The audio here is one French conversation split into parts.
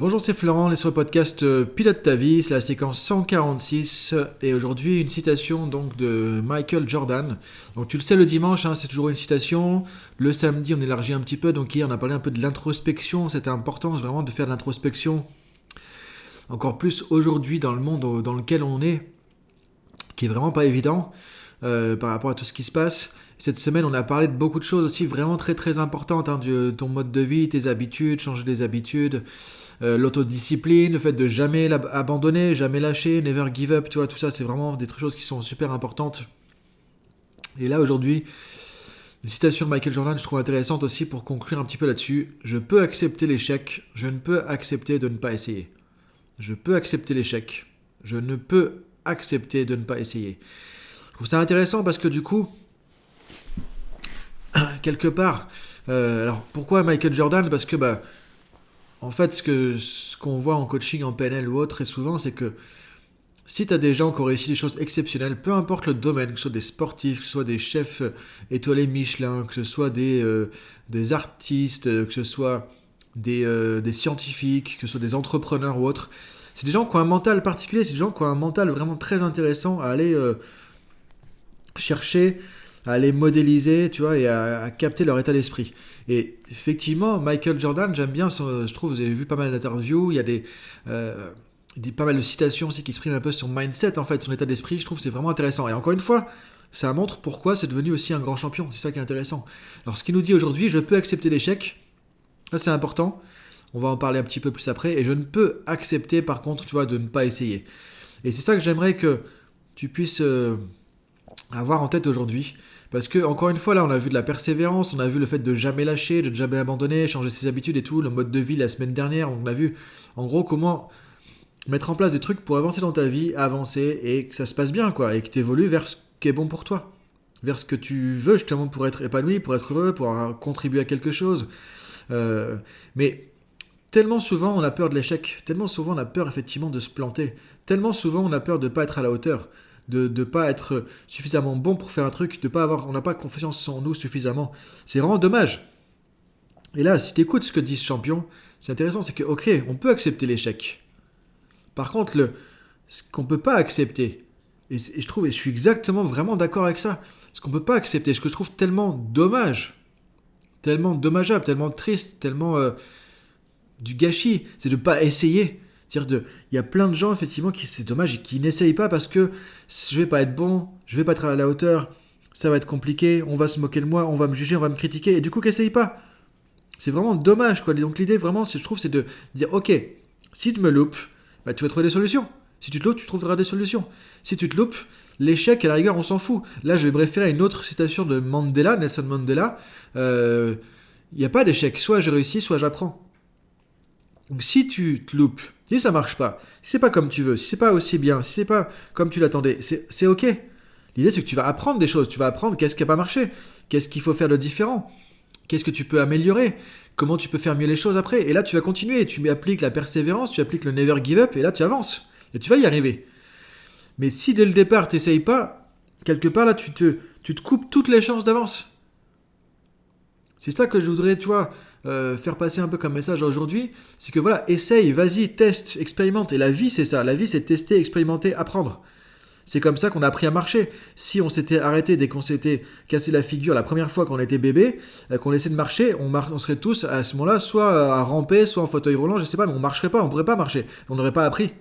Bonjour, c'est Florent, on est sur le podcast Pilote ta vie, c'est la séquence 146 et aujourd'hui une citation donc de Michael Jordan. Donc tu le sais, le dimanche c'est toujours une citation, le samedi on élargit un petit peu, donc hier on a parlé un peu de l'introspection, c'était important vraiment de faire de l'introspection, encore plus aujourd'hui dans le monde dans lequel on est, qui est vraiment pas évident par rapport à tout ce qui se passe. Cette semaine, on a parlé de beaucoup de choses aussi vraiment très très importantes, de ton mode de vie, tes habitudes, changer des habitudes, l'autodiscipline, le fait de jamais abandonner, jamais lâcher, never give up, tu vois, tout ça, c'est vraiment des choses qui sont super importantes. Et là, aujourd'hui, une citation de Michael Jordan, je trouve intéressante aussi pour conclure un petit peu là-dessus. Je peux accepter l'échec, je ne peux accepter de ne pas essayer. Je peux accepter l'échec, je ne peux accepter de ne pas essayer. Je trouve ça intéressant parce que du coup, quelque part, alors pourquoi Michael Jordan? Parce que en fait, ce qu'on voit en coaching, en PNL ou autre, très souvent, c'est que si tu as des gens qui ont réussi des choses exceptionnelles, peu importe le domaine, que ce soit des sportifs, que ce soit des chefs étoilés Michelin, que ce soit des artistes, que ce soit des scientifiques, que ce soit des entrepreneurs ou autres, c'est des gens qui ont un mental particulier, c'est des gens qui ont un mental vraiment très intéressant à aller chercher, à les modéliser, tu vois, et à capter leur état d'esprit. Et effectivement, Michael Jordan, j'aime bien, je trouve, vous avez vu pas mal d'interviews, il y a pas mal de citations aussi qui expriment un peu son mindset, en fait, son état d'esprit, je trouve que c'est vraiment intéressant. Et encore une fois, ça montre pourquoi c'est devenu aussi un grand champion, c'est ça qui est intéressant. Alors ce qu'il nous dit aujourd'hui, je peux accepter l'échec, ça c'est important, on va en parler un petit peu plus après, et je ne peux accepter par contre, tu vois, de ne pas essayer. Et c'est ça que j'aimerais que tu puisses avoir en tête aujourd'hui. Parce que, encore une fois, là, on a vu de la persévérance, on a vu le fait de jamais lâcher, de jamais abandonner, changer ses habitudes et tout, le mode de vie la semaine dernière. On a vu, en gros, comment mettre en place des trucs pour avancer dans ta vie, avancer et que ça se passe bien, quoi. Et que tu évolues vers ce qui est bon pour toi. Vers ce que tu veux, justement, pour être épanoui, pour être heureux, pour contribuer à quelque chose. Mais tellement souvent, on a peur de l'échec. Tellement souvent, on a peur, effectivement, de se planter. Tellement souvent, on a peur de ne pas être à la hauteur. De ne pas être suffisamment bon pour faire un truc, on n'a pas confiance en nous suffisamment. C'est vraiment dommage. Et là, si tu écoutes ce que dit ce champion, c'est intéressant, c'est que, ok, on peut accepter l'échec. Par contre, ce qu'on ne peut pas accepter, et je suis exactement vraiment d'accord avec ça, ce qu'on ne peut pas accepter, ce que je trouve tellement dommage, tellement dommageable, tellement triste, tellement du gâchis, c'est de ne pas essayer. C'est-à-dire il y a plein de gens, effectivement, c'est dommage, qui n'essayent pas parce que je vais pas être bon, je vais pas être à la hauteur, ça va être compliqué, on va se moquer de moi, on va me juger, on va me critiquer, et du coup, qu'essaye pas. C'est vraiment dommage, quoi. Donc l'idée, vraiment, je trouve, c'est de dire, ok, si tu me loupes, tu vas trouver des solutions. Si tu te loupes, tu trouveras des solutions. Si tu te loupes, l'échec, à la rigueur, on s'en fout. Là, je vais me référer à une autre citation de Mandela, Nelson Mandela. Il n'y a pas d'échec. Soit je réussis, soit j'apprends. Donc si tu te loupes, si ça marche pas, si c'est pas comme tu veux, si c'est pas aussi bien, si c'est pas comme tu l'attendais, c'est ok. L'idée c'est que tu vas apprendre des choses, tu vas apprendre qu'est-ce qui a pas marché, qu'est-ce qu'il faut faire de différent, qu'est-ce que tu peux améliorer, comment tu peux faire mieux les choses après. Et là tu vas continuer, tu appliques la persévérance, tu appliques le never give up et là tu avances. Et tu vas y arriver. Mais si dès le départ tu n'essayes pas, quelque part là tu te coupes toutes les chances d'avance. C'est ça que je voudrais, tu vois, faire passer un peu comme message aujourd'hui, c'est que voilà, essaye, vas-y, teste, expérimente. Et la vie, c'est ça. La vie, c'est tester, expérimenter, apprendre. C'est comme ça qu'on a appris à marcher. Si on s'était arrêté dès qu'on s'était cassé la figure la première fois qu'on était bébé, qu'on essaie de marcher, on serait tous à ce moment-là soit à ramper, soit en fauteuil roulant, je sais pas, mais on marcherait pas, on pourrait pas marcher. On n'aurait pas appris.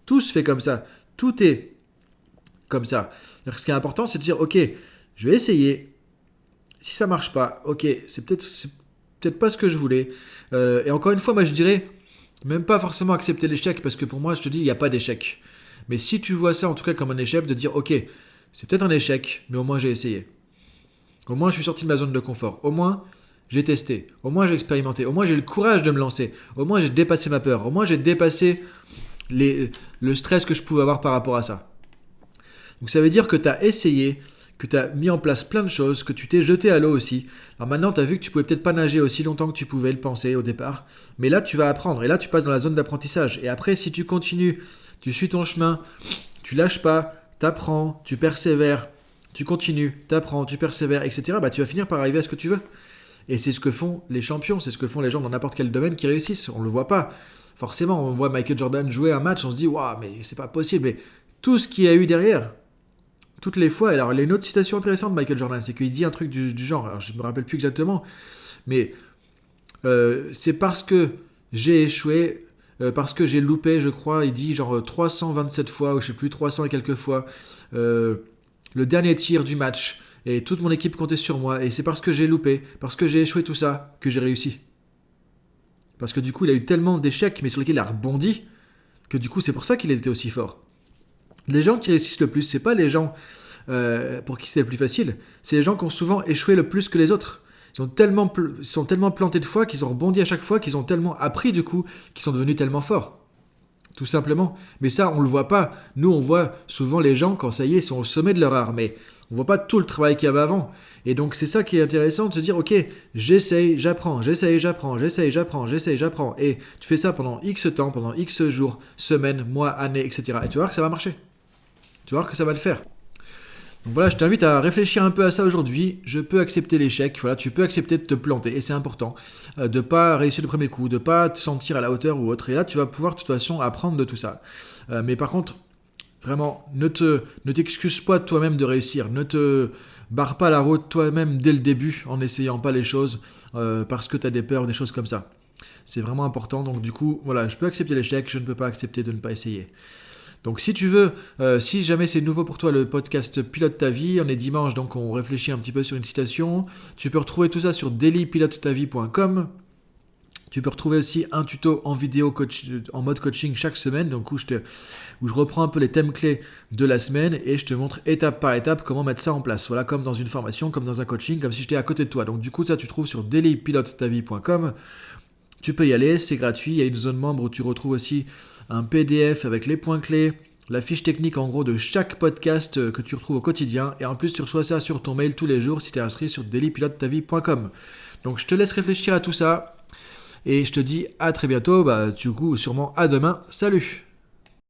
Tout se fait comme ça. Tout est comme ça. Donc, ce qui est important, c'est de dire, ok, je vais essayer. Si ça marche pas, ok, c'est peut-être pas ce que je voulais. Et encore une fois, moi je dirais, même pas forcément accepter l'échec, parce que pour moi, je te dis, il n'y a pas d'échec. Mais si tu vois ça en tout cas comme un échec, de dire, ok, c'est peut-être un échec, mais au moins j'ai essayé. Au moins je suis sorti de ma zone de confort. Au moins j'ai testé. Au moins j'ai expérimenté. Au moins j'ai le courage de me lancer. Au moins j'ai dépassé ma peur. Au moins j'ai dépassé le stress que je pouvais avoir par rapport à ça. Donc ça veut dire que tu as essayé, que tu as mis en place plein de choses, que tu t'es jeté à l'eau aussi. Alors maintenant, tu as vu que tu pouvais peut-être pas nager aussi longtemps que tu pouvais le penser au départ. Mais là, tu vas apprendre. Et là, tu passes dans la zone d'apprentissage. Et après, si tu continues, tu suis ton chemin, tu lâches pas, tu apprends, tu persévères, tu continues, tu apprends, tu persévères, etc., tu vas finir par arriver à ce que tu veux. Et c'est ce que font les champions, c'est ce que font les gens dans n'importe quel domaine qui réussissent. On le voit pas. Forcément, on voit Michael Jordan jouer un match, on se dit, waouh, mais c'est pas possible. Mais tout ce qu'il y a eu derrière, toutes les fois. Alors, il y a une autre citation intéressante de Michael Jordan, c'est qu'il dit un truc du genre, alors je me rappelle plus exactement, mais c'est parce que j'ai échoué, parce que j'ai loupé, je crois, il dit genre 327 fois, ou je sais plus, 300 et quelques fois, le dernier tir du match, et toute mon équipe comptait sur moi, et c'est parce que j'ai loupé, parce que j'ai échoué tout ça, que j'ai réussi. Parce que du coup, il a eu tellement d'échecs, mais sur lesquels il a rebondi, que du coup, c'est pour ça qu'il était aussi fort. Les gens qui réussissent le plus, c'est pas les gens pour qui c'est le plus facile, c'est les gens qui ont souvent échoué le plus que les autres. Ils sont tellement plantés de fois qu'ils ont rebondi à chaque fois, qu'ils ont tellement appris du coup, qu'ils sont devenus tellement forts. Tout simplement. Mais ça, on le voit pas. Nous, on voit souvent les gens quand ça y est, ils sont au sommet de leur art. Mais on voit pas tout le travail qu'il y avait avant. Et donc, c'est ça qui est intéressant de se dire, ok, j'essaye, j'apprends, j'essaye, j'apprends, j'essaye, j'apprends, j'essaye, j'apprends. Et tu fais ça pendant X temps, pendant X jours, semaines, mois, années, etc. Et tu vas voir que ça va marcher. Tu vas voir que ça va le faire. Donc voilà, je t'invite à réfléchir un peu à ça aujourd'hui. Je peux accepter l'échec, voilà, tu peux accepter de te planter, et c'est important. De ne pas réussir le premier coup, de ne pas te sentir à la hauteur ou autre. Et là, tu vas pouvoir de toute façon apprendre de tout ça. Mais par contre, vraiment, ne t'excuse pas de toi-même de réussir. Ne te barre pas la route toi-même dès le début en n'essayant pas les choses parce que tu as des peurs, des choses comme ça. C'est vraiment important. Donc du coup, voilà, je peux accepter l'échec, je ne peux pas accepter de ne pas essayer. Donc si tu veux, si jamais c'est nouveau pour toi le podcast Pilote ta vie, on est dimanche donc on réfléchit un petit peu sur une citation. Tu peux retrouver tout ça sur dailypilotetavie.com. Tu peux retrouver aussi un tuto en vidéo en mode coaching chaque semaine, donc où je reprends un peu les thèmes clés de la semaine et je te montre étape par étape comment mettre ça en place. Voilà, comme dans une formation, comme dans un coaching, comme si j'étais à côté de toi. Donc du coup ça tu trouves sur dailypilotetavie.com. Tu peux y aller, c'est gratuit. Il y a une zone membre où tu retrouves aussi un PDF avec les points clés, la fiche technique en gros de chaque podcast que tu retrouves au quotidien. Et en plus, tu reçois ça sur ton mail tous les jours si tu es inscrit sur dailypilotetavie.com. Donc je te laisse réfléchir à tout ça. Et je te dis à très bientôt. Du coup, sûrement à demain. Salut!